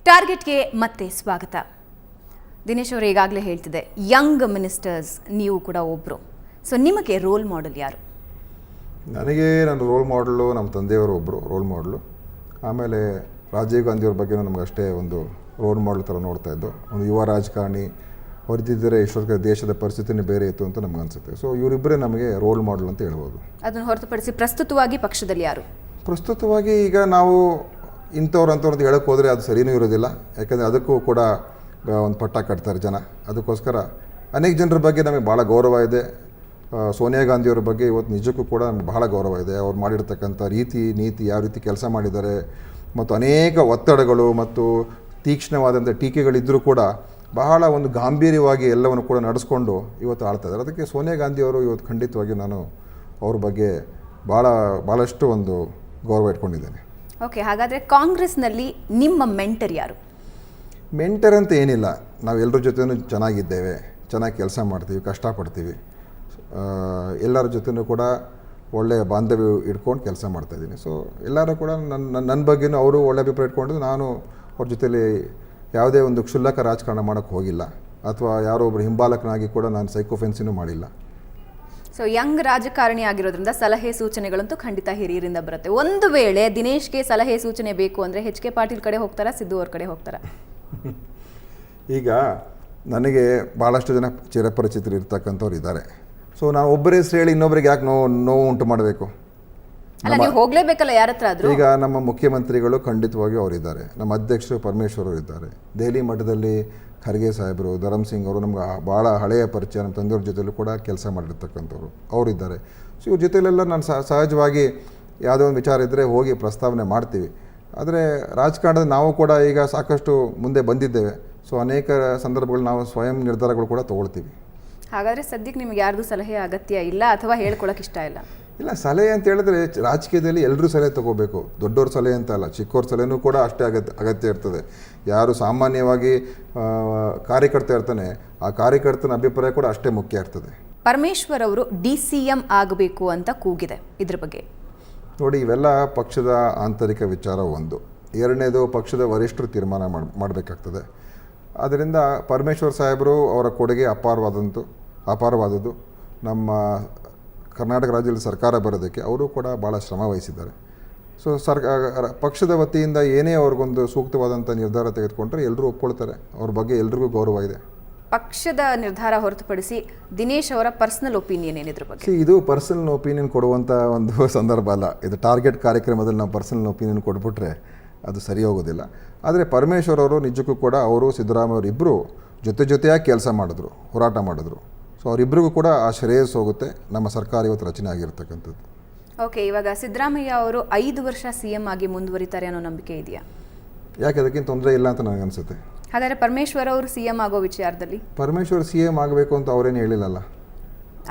ಟಾರ್ಗೆಟ್ಗೆ ಮತ್ತೆ ಸ್ವಾಗತ. ದಿನೇಶ್ ಅವರು ಈಗಾಗಲೇ ಹೇಳ್ತಿದೆ, ಯಂಗ್ ಮಿನಿಸ್ಟರ್ಸ್ ನೀವು ಕೂಡ ಒಬ್ಬರು. ಸೊ ನಿಮಗೆ ರೋಲ್ ಮಾಡೆಲ್ ಯಾರು? ನನಗೆ ನನ್ನ ರೋಲ್ ಮಾಡಲು ನಮ್ಮ ತಂದೆಯವರು ಒಬ್ಬರು ರೋಲ್ ಮಾಡಲು. ಆಮೇಲೆ ರಾಜೀವ್ ಗಾಂಧಿಯವ್ರ ಬಗ್ಗೆ ನಮ್ಗೆ ಅಷ್ಟೇ ಒಂದು ರೋಲ್ ಮಾಡಲ್ ಥರ ನೋಡ್ತಾ ಇದ್ದು. ಒಂದು ಯುವ ರಾಜಕಾರಣಿ ಹೊರತಿದ್ದರೆ ಇಷ್ಟೊತ್ತಿಗೆ ದೇಶದ ಪರಿಸ್ಥಿತಿನೇ ಬೇರೆ ಇತ್ತು ಅಂತ ನಮ್ಗೆ ಅನಿಸುತ್ತೆ. ಸೊ ಇವರಿಬ್ಬರೇ ನಮಗೆ ರೋಲ್ ಮಾಡಲ್ ಅಂತ ಹೇಳ್ಬೋದು. ಅದನ್ನು ಹೊರತುಪಡಿಸಿ ಪ್ರಸ್ತುತವಾಗಿ ಪಕ್ಷದಲ್ಲಿ ಯಾರು? ಪ್ರಸ್ತುತವಾಗಿ ಈಗ ನಾವು ಇಂಥವ್ರು ಅಂತ ಹೇಳೋಕ್ಕೆ ಹೋದರೆ ಅದು ಸರಿಯೂ ಇರೋದಿಲ್ಲ. ಯಾಕಂದರೆ ಅದಕ್ಕೂ ಕೂಡ ಒಂದು ಪಟ್ಟ ಕಟ್ತಾರೆ ಜನ. ಅದಕ್ಕೋಸ್ಕರ ಅನೇಕ ಜನರ ಬಗ್ಗೆ ನಮಗೆ ಭಾಳ ಗೌರವ ಇದೆ. ಸೋನಿಯಾ ಗಾಂಧಿಯವ್ರ ಬಗ್ಗೆ ಇವತ್ತು ನಿಜಕ್ಕೂ ಕೂಡ ನಮಗೆ ಬಹಳ ಗೌರವ ಇದೆ. ಅವ್ರು ಮಾಡಿರ್ತಕ್ಕಂಥ ನೀತಿ ಯಾವ ರೀತಿ ಕೆಲಸ ಮಾಡಿದ್ದಾರೆ ಮತ್ತು ಅನೇಕ ಒತ್ತಡಗಳು ಮತ್ತು ತೀಕ್ಷ್ಣವಾದಂಥ ಟೀಕೆಗಳಿದ್ದರೂ ಕೂಡ ಬಹಳ ಒಂದು ಗಾಂಭೀರ್ಯವಾಗಿ ಎಲ್ಲವನ್ನು ಕೂಡ ನಡೆಸ್ಕೊಂಡು ಇವತ್ತು ಆಳ್ತಾ ಇದ್ದಾರೆ. ಅದಕ್ಕೆ ಸೋನಿಯಾ ಗಾಂಧಿಯವರು ಇವತ್ತು ಖಂಡಿತವಾಗಿ ನಾನು ಅವ್ರ ಬಗ್ಗೆ ಭಾಳಷ್ಟು ಒಂದು ಗೌರವ ಇಟ್ಕೊಂಡಿದ್ದೇನೆ. ಓಕೆ, ಹಾಗಾದರೆ ಕಾಂಗ್ರೆಸ್ನಲ್ಲಿ ನಿಮ್ಮ ಮೆಂಟರ್ ಯಾರು? ಮೆಂಟರ್ ಅಂತ ಏನಿಲ್ಲ, ನಾವು ಎಲ್ಲರ ಜೊತೆನೂ ಚೆನ್ನಾಗಿದ್ದೇವೆ, ಚೆನ್ನಾಗಿ ಕೆಲಸ ಮಾಡ್ತೀವಿ, ಕಷ್ಟಪಡ್ತೀವಿ. ಎಲ್ಲರ ಜೊತೆನೂ ಕೂಡ ಒಳ್ಳೆಯ ಬಾಂಧವ್ಯ ಇಟ್ಕೊಂಡು ಕೆಲಸ ಮಾಡ್ತಾಯಿದ್ದೀನಿ. ಸೊ ಎಲ್ಲರೂ ಕೂಡ ನನ್ನ ಬಗ್ಗೆನೂ ಅವರು ಒಳ್ಳೆ ಅಭಿಪ್ರಾಯ ಇಟ್ಕೊಂಡು ನಾನು ಅವ್ರ ಜೊತೆಲಿ ಯಾವುದೇ ಒಂದು ಕ್ಷುಲ್ಲಕ ರಾಜಕಾರಣ ಮಾಡೋಕ್ಕೆ ಹೋಗಿಲ್ಲ, ಅಥವಾ ಯಾರೋ ಒಬ್ಬರು ಹಿಂಬಾಲಕನಾಗಿ ಕೂಡ ನಾನು ಸೈಕೋಫೆನ್ಸಿನೂ ಮಾಡಿಲ್ಲ. ಸೊ ಯಂಗ್ ರಾಜಕಾರಣಿ ಆಗಿರೋದ್ರಿಂದ ಸಲಹೆ ಸೂಚನೆಗಳಂತೂ ಖಂಡಿತ ಹಿರಿಯರಿಂದ ಬರುತ್ತೆ. ಒಂದು ವೇಳೆ ದಿನೇಶ್ಗೆ ಸಲಹೆ ಸೂಚನೆ ಬೇಕು ಅಂದರೆ ಎಚ್ ಕೆ ಪಾಟೀಲ್ ಕಡೆ ಹೋಗ್ತಾರಾ, ಸಿದ್ದು ಅವ್ರ ಕಡೆ ಹೋಗ್ತಾರಾ? ಈಗ ನನಗೆ ಭಾಳಷ್ಟು ಜನ ಚಿರಪರಿಚಿತರು ಇರ್ತಕ್ಕಂಥವ್ರು ಇದ್ದಾರೆ. ಸೊ ನಾನು ಒಬ್ಬರೇ ಹೆಸರು ಹೇಳಿ ಇನ್ನೊಬ್ಬರಿಗೆ ಯಾಕೆ ನೋವು ಉಂಟು ಮಾಡಬೇಕು? ಅಲ್ಲ, ನೀವು ಹೋಗಲೇಬೇಕಲ್ಲ ಯಾರ ಹತ್ರ ಆದರೂ. ಈಗ ನಮ್ಮ ಮುಖ್ಯಮಂತ್ರಿಗಳು ಖಂಡಿತವಾಗಿಯೂ ಅವರಿದ್ದಾರೆ, ನಮ್ಮ ಅಧ್ಯಕ್ಷರು ಪರಮೇಶ್ವರ್ ಅವರು ಇದ್ದಾರೆ, ದೆಹಲಿ ಮಟ್ಟದಲ್ಲಿ ಖರ್ಗೆ ಸಾಹೇಬರು, ಧರಮ್ ಸಿಂಗ್ ಅವರು ನಮ್ಗೆ ಭಾಳ ಹಳೆಯ ಪರಿಚಯ, ನಮ್ಮ ತಂದೆಯವ್ರ ಜೊತೆಲೂ ಕೂಡ ಕೆಲಸ ಮಾಡಿರ್ತಕ್ಕಂಥವ್ರು ಅವರಿದ್ದಾರೆ. ಸೊ ಇವ್ರ ಜೊತೆಲೆಲ್ಲ ನಾನು ಸಹಜವಾಗಿ ಯಾವುದೋ ಒಂದು ವಿಚಾರ ಇದ್ದರೆ ಹೋಗಿ ಪ್ರಸ್ತಾವನೆ ಮಾಡ್ತೀವಿ. ಆದರೆ ರಾಜಕಾರಣದ ನಾವು ಕೂಡ ಈಗ ಸಾಕಷ್ಟು ಮುಂದೆ ಬಂದಿದ್ದೇವೆ. ಸೊ ಅನೇಕ ಸಂದರ್ಭಗಳು ನಾವು ಸ್ವಯಂ ನಿರ್ಧಾರಗಳು ಕೂಡ ತೊಗೊಳ್ತೀವಿ. ಹಾಗಾದರೆ ಸದ್ಯಕ್ಕೆ ನಿಮ್ಗೆ ಯಾರ್ದು ಸಲಹೆ ಅಗತ್ಯ ಇಲ್ಲ ಅಥವಾ ಹೇಳ್ಕೊಳಕ್ಕೆ ಇಷ್ಟ ಇಲ್ಲ? ಇಲ್ಲ, ಸಲಹೆ ಅಂತ ಹೇಳಿದ್ರೆ ರಾಜಕೀಯದಲ್ಲಿ ಎಲ್ಲರೂ ಸಲಹೆ ತೊಗೋಬೇಕು. ದೊಡ್ಡವ್ರ ಸಲಹೆ ಅಂತ ಅಲ್ಲ, ಚಿಕ್ಕವ್ರ ಸಲಹೆನೂ ಕೂಡ ಅಷ್ಟೇ ಅಗತ್ಯ ಇರ್ತದೆ. ಯಾರು ಸಾಮಾನ್ಯವಾಗಿ ಕಾರ್ಯಕರ್ತ ಇರ್ತಾನೆ, ಆ ಕಾರ್ಯಕರ್ತನ ಅಭಿಪ್ರಾಯ ಕೂಡ ಅಷ್ಟೇ ಮುಖ್ಯ ಇರ್ತದೆ. ಪರಮೇಶ್ವರ್ ಅವರು DCM ಆಗಬೇಕು ಅಂತ ಕೂಗಿದೆ, ಇದ್ರ ಬಗ್ಗೆ ನೋಡಿ, ಇವೆಲ್ಲ ಪಕ್ಷದ ಆಂತರಿಕ ವಿಚಾರ ಒಂದು. ಎರಡನೇದು, ಪಕ್ಷದ ವರಿಷ್ಠರು ತೀರ್ಮಾನ ಮಾಡಬೇಕಾಗ್ತದೆ. ಆದ್ದರಿಂದ ಪರಮೇಶ್ವರ್ ಸಾಹೇಬರು ಅವರ ಕೊಡುಗೆ ಅಪಾರವಾದದ್ದು. ನಮ್ಮ ಕರ್ನಾಟಕ ರಾಜ್ಯದಲ್ಲಿ ಸರ್ಕಾರ ಬರೋದಕ್ಕೆ ಅವರು ಕೂಡ ಭಾಳ ಶ್ರಮ ವಹಿಸಿದ್ದಾರೆ. ಸೊ ಪಕ್ಷದ ವತಿಯಿಂದ ಏನೇ ಅವ್ರಿಗೊಂದು ಸೂಕ್ತವಾದಂಥ ನಿರ್ಧಾರ ತೆಗೆದುಕೊಂಡ್ರೆ ಎಲ್ಲರೂ ಒಪ್ಕೊಳ್ತಾರೆ. ಅವ್ರ ಬಗ್ಗೆ ಎಲ್ರಿಗೂ ಗೌರವ ಇದೆ. ಪಕ್ಷದ ನಿರ್ಧಾರ ಹೊರತುಪಡಿಸಿ ದಿನೇಶ್ ಅವರ ಪರ್ಸನಲ್ ಒಪಿನಿಯನ್ ಏನಿದ್ರ ಬಗ್ಗೆ? ಇದು ಪರ್ಸನಲ್ ಒಪಿನಿಯನ್ ಕೊಡುವಂಥ ಒಂದು ಸಂದರ್ಭ ಅಲ್ಲ. ಇದು ಟಾರ್ಗೆಟ್ ಕಾರ್ಯಕ್ರಮದಲ್ಲಿ ನಾವು ಪರ್ಸನಲ್ ಒಪಿನಿಯನ್ ಕೊಟ್ಬಿಟ್ರೆ ಅದು ಸರಿ ಹೋಗೋದಿಲ್ಲ. ಆದರೆ ಪರಮೇಶ್ವರ್ ಅವರು ನಿಜಕ್ಕೂ ಕೂಡ ಅವರು ಸಿದ್ದರಾಮಯ್ಯ ಅವರಿಬ್ಬರು ಜೊತೆಯಾಗಿ ಕೆಲಸ ಮಾಡಿದ್ರು, ಹೋರಾಟ ಮಾಡಿದ್ರು. ಸೊ ಅವರಿಬ್ಬರಿಗೂ ಕೂಡ ಆ ಶ್ರೇಯಸ್ ಹೋಗುತ್ತೆ. ನಮ್ಮ ಸರ್ಕಾರ ಇವತ್ತು ರಚನೆ ಆಗಿರ್ತಕ್ಕಂಥದ್ದು. ಓಕೆ, ಇವಾಗ ಸಿದ್ದರಾಮಯ್ಯ ಅವರು 5 ವರ್ಷ CM ಆಗಿ ಮುಂದುವರಿತಾರೆ ಅನ್ನೋ ನಂಬಿಕೆ ಇದೆಯಾ? ಯಾಕೆ, ಅದಕ್ಕಿಂತ ತೊಂದರೆ ಇಲ್ಲ ಅಂತ ನನಗೆ ಅನಿಸುತ್ತೆ. ಹಾಗಾದರೆ ಪರಮೇಶ್ವರ್ ಅವರು CM ಆಗೋ ವಿಚಾರದಲ್ಲಿ? ಪರಮೇಶ್ವರ್ CM ಆಗಬೇಕು ಅಂತ ಅವರೇನು ಹೇಳಿಲ್ಲಲ್ಲ.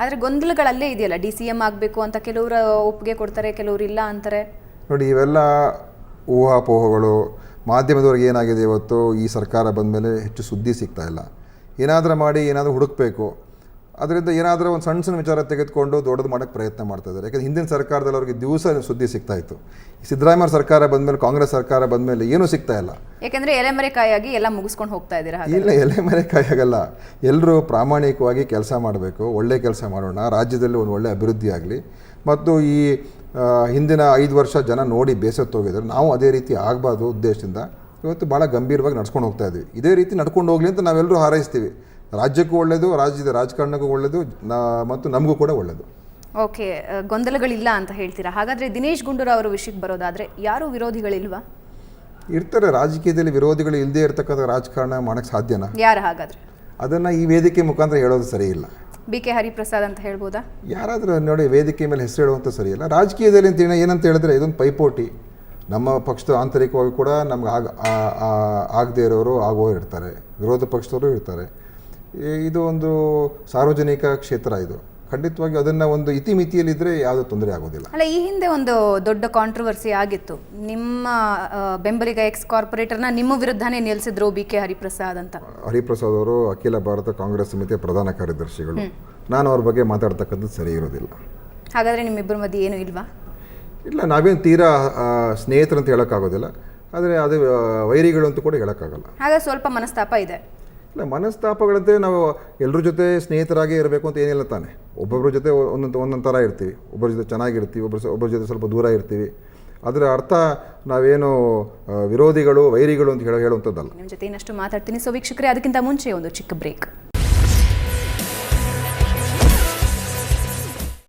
ಆದರೆ ಗೊಂದಲಗಳಲ್ಲೇ ಇದೆಯಲ್ಲ, DCM ಆಗಬೇಕು ಅಂತ ಕೆಲವರು ಒಪ್ಪಿಗೆ ಕೊಡ್ತಾರೆ, ಕೆಲವರು ಇಲ್ಲ ಅಂತಾರೆ. ನೋಡಿ, ಇವೆಲ್ಲ ಊಹಾಪೋಹಗಳು. ಮಾಧ್ಯಮದವ್ರಿಗೆ ಏನಾಗಿದೆ, ಇವತ್ತು ಈ ಸರ್ಕಾರ ಬಂದ ಮೇಲೆ ಹೆಚ್ಚು ಸುದ್ದಿ ಸಿಗ್ತಾ ಇಲ್ಲ. ಏನಾದರೂ ಮಾಡಿ ಏನಾದರೂ ಹುಡುಕಬೇಕು. ಅದರಿಂದ ಏನಾದರೂ ಒಂದು ಸಣ್ಣ ವಿಚಾರ ತೆಗೆದುಕೊಂಡು ದೊಡ್ಡದು ಮಾಡೋಕ್ಕೆ ಪ್ರಯತ್ನ ಮಾಡ್ತಾ ಇದ್ದಾರೆ. ಯಾಕಂದರೆ ಹಿಂದಿನ ಸರ್ಕಾರದಲ್ಲಿ ಅವ್ರಿಗೆ ದಿವಸ ಸುದ್ದಿ ಸಿಗ್ತಾಯಿತ್ತು. ಸಿದ್ದರಾಮಯ್ಯ ಸರ್ಕಾರ ಬಂದಮೇಲೆ, ಕಾಂಗ್ರೆಸ್ ಸರ್ಕಾರ ಬಂದಮೇಲೆ ಏನೂ ಸಿಗ್ತಾ ಇಲ್ಲ. ಯಾಕಂದರೆ ಎಲೆಮರೆಕಾಯಾಗಿ ಎಲ್ಲ ಮುಗಿಸ್ಕೊಂಡು ಹೋಗ್ತಾ ಇದ್ದೀರಾ? ಇಲ್ಲ, ಎಲೆಮರೆಕಾಯಾಗಲ್ಲ. ಎಲ್ಲರೂ ಪ್ರಾಮಾಣಿಕವಾಗಿ ಕೆಲಸ ಮಾಡಬೇಕು, ಒಳ್ಳೆ ಕೆಲಸ ಮಾಡೋಣ, ರಾಜ್ಯದಲ್ಲಿ ಒಂದು ಒಳ್ಳೆ ಅಭಿವೃದ್ಧಿ ಆಗಲಿ. ಮತ್ತು ಈ ಹಿಂದಿನ 5 ವರ್ಷ ಜನ ನೋಡಿ ಬೇಸತ್ತೋಗಿದ್ದಾರೆ. ನಾವು ಅದೇ ರೀತಿ ಆಗಬಾರ್ದು ಉದ್ದೇಶದಿಂದ ಇವತ್ತು ಭಾಳ ಗಂಭೀರವಾಗಿ ನಡ್ಸ್ಕೊಂಡು ಹೋಗ್ತಾ ಇದ್ವಿ. ಇದೇ ರೀತಿ ನಡ್ಕೊಂಡು ಹೋಗಲಿ ಅಂತ ನಾವೆಲ್ಲರೂ ಹಾರೈಸ್ತೀವಿ. ರಾಜ್ಯಕ್ಕೂ ಒಳ್ಳೆಯದು, ರಾಜ್ಯದ ರಾಜಕಾರಣಕ್ಕೂ ಒಳ್ಳೆಯದು, ಮತ್ತು ನಮಗೂ ಕೂಡ ಒಳ್ಳೆಯದು. ಓಕೆ, ಗೊಂದಲಗಳಿಲ್ಲ ಅಂತ ಹೇಳ್ತೀರಾ. ಹಾಗಾದರೆ ದಿನೇಶ್ ಗುಂಡೂರಾವ್ ಅವರ ವಿಷಯಕ್ಕೆ ಬರೋದಾದರೆ ಯಾರೂ ವಿರೋಧಿಗಳಿಲ್ವಾ? ಇರ್ತಾರೆ. ರಾಜಕೀಯದಲ್ಲಿ ವಿರೋಧಿಗಳು ಇಲ್ಲದೆ ಇರ್ತಕ್ಕಂಥ ರಾಜಕಾರಣ ಮಾಡೋಕ್ಕೆ ಸಾಧ್ಯನಾ? ಯಾರು ಹಾಗಾದರೆ? ಅದನ್ನು ಈ ವೇದಿಕೆ ಮುಖಾಂತರ ಹೇಳೋದು ಸರಿ ಇಲ್ಲ. BK ಹರಿಪ್ರಸಾದ್ ಅಂತ ಹೇಳ್ಬೋದಾ? ಯಾರಾದರೂ ನೋಡಿ, ವೇದಿಕೆ ಮೇಲೆ ಹೆಸರು ಹೇಳುವಂಥ ಸರಿ ಇಲ್ಲ. ರಾಜಕೀಯದಲ್ಲಿ ಅಂತ ಏನಂತ ಹೇಳಿದ್ರೆ ಇದೊಂದು ಪೈಪೋಟಿ. ನಮ್ಮ ಪಕ್ಷದ ಆಂತರಿಕವಾಗಿ ಕೂಡ ನಮ್ಗೆ ಆಗದೇ ಇರೋರು ಆಗೋರು ಇರ್ತಾರೆ, ವಿರೋಧ ಪಕ್ಷದವರು ಇರ್ತಾರೆ. ಇದು ಒಂದು ಸಾರ್ವಜನಿಕ ಕ್ಷೇತ್ರ. ಇದು ಖಂಡಿತವಾಗಿ ಅದನ್ನು ಒಂದು ಇತಿಮಿತಿಯಲ್ಲಿದ್ದರೆ ಯಾವುದೂ ತೊಂದರೆ ಆಗೋದಿಲ್ಲ. ಅಲ್ಲ, ಈ ಹಿಂದೆ ಒಂದು ದೊಡ್ಡ ಕಾಂಟ್ರವರ್ಸಿ ಆಗಿತ್ತು. ನಿಮ್ಮ ಬೆಂಬಲಿಗ ಕಾರ್ಪೊರೇಟರ್ನ ನಿಮ್ಮ ವಿರುದ್ಧನೇ ನಿಲ್ಲಿಸಿದ್ರು BK ಹರಿಪ್ರಸಾದ್ ಅಂತ. ಹರಿಪ್ರಸಾದ್ ಅವರು ಅಖಿಲ ಭಾರತ ಕಾಂಗ್ರೆಸ್ ಸಮಿತಿಯ ಪ್ರಧಾನ ಕಾರ್ಯದರ್ಶಿಗಳು. ನಾನು ಅವ್ರ ಬಗ್ಗೆ ಮಾತಾಡ್ತಕ್ಕಂಥದ್ದು ಸರಿ ಇರೋದಿಲ್ಲ. ಹಾಗಾದರೆ ನಿಮ್ಮಿಬ್ಬರ ಮಧ್ಯೆ ಏನೂ ಇಲ್ವಾ? ಇಲ್ಲ, ನಾವೇನು ತೀರಾ ಸ್ನೇಹಿತರಂತ ಹೇಳೋಕ್ಕಾಗೋದಿಲ್ಲ. ಆದರೆ ಅದು ವೈರಿಗಳು ಅಂತ ಕೂಡ ಹೇಳೋಕ್ಕಾಗಲ್ಲ. ಹಾಗೆ ಸ್ವಲ್ಪ ಮನಸ್ತಾಪ ಇದೆ. ಇಲ್ಲ, ಮನಸ್ತಾಪಗಳಂತೆ ನಾವು ಎಲ್ಲರ ಜೊತೆ ಸ್ನೇಹಿತರಾಗಿ ಇರಬೇಕು ಅಂತ ಏನಿಲ್ಲ ತಾನೆ. ಒಬ್ಬೊಬ್ಬರ ಜೊತೆ ಒಂದೊಂದು ಥರ ಇರ್ತೀವಿ, ಒಬ್ಬರ ಜೊತೆ ಚೆನ್ನಾಗಿರ್ತೀವಿ, ಒಬ್ಬರ ಜೊತೆ ಸ್ವಲ್ಪ ದೂರ ಇರ್ತೀವಿ. ಅದರ ಅರ್ಥ ನಾವೇನು ವಿರೋಧಿಗಳು ವೈರಿಗಳು ಅಂತ ಹೇಳುವಂಥದ್ದಲ್ಲ. ನಿಮ್ಮ ಜೊತೆ ಇನ್ನಷ್ಟು ಮಾತಾಡ್ತೀನಿ. ಸೊ ವೀಕ್ಷಕರೇ, ಅದಕ್ಕಿಂತ ಮುಂಚೆ ಒಂದು ಚಿಕ್ಕ ಬ್ರೇಕ್.